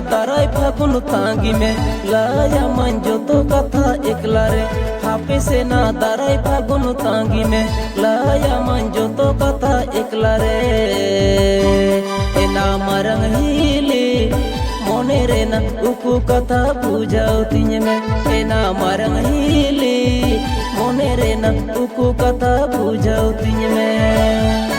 दाराय फागुन तांगी में लाया मन जो तो कथा एकला रे हापे से ना दाराय फागुन तांगी में लाया मन जो तो कथा एकला रे एना मरंग हिली मोने रे ना उकु कथा बुझाओ तिने में एना मरंग हिली मोने रे ना उकु कथा बुझाओ तिने में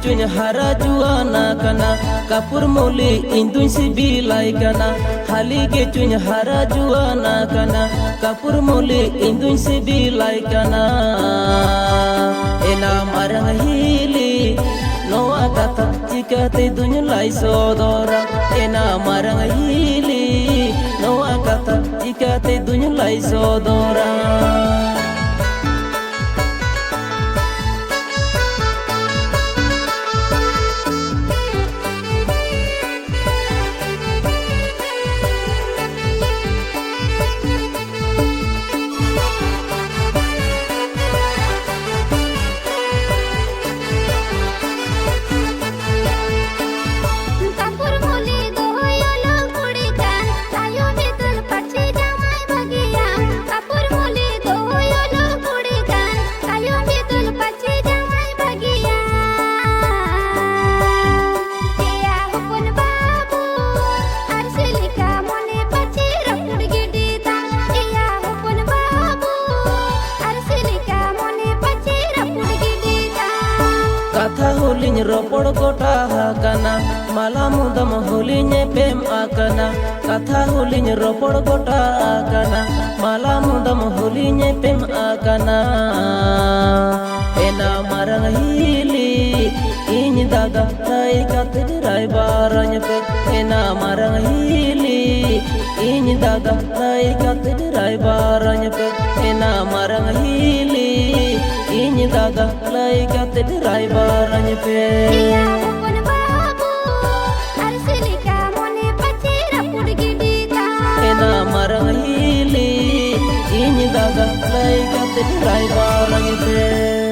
चुन हरा जुआना कना कपूर मोली इंदुन से बिलाई कना हाली के चुन हरा जुआना कना कपूर मोली इंदुन से बिलाई कना एना मरंग हिली नोआ कथा चिकाते दुन लाई सोदोरा एना मरंग हिली नोआ कथा चिकाते दुन लाई सोदोरा कथा होलिन रोपड़ गोटा हाकना माला मुदम होलिन पेम आकना कथा होलिन रोपड़ गोटा आकना माला मुदम होलिन पेम आकना एना मरंग हिली इन दादा राय कते राय बारन पे एना मरंग हिली इन दादा राय कते राय बारन पे एना मरंग हिली इन दादा राय कते राय बारन पे एना मरंग हिली इन दादा राय कते राय बारन पे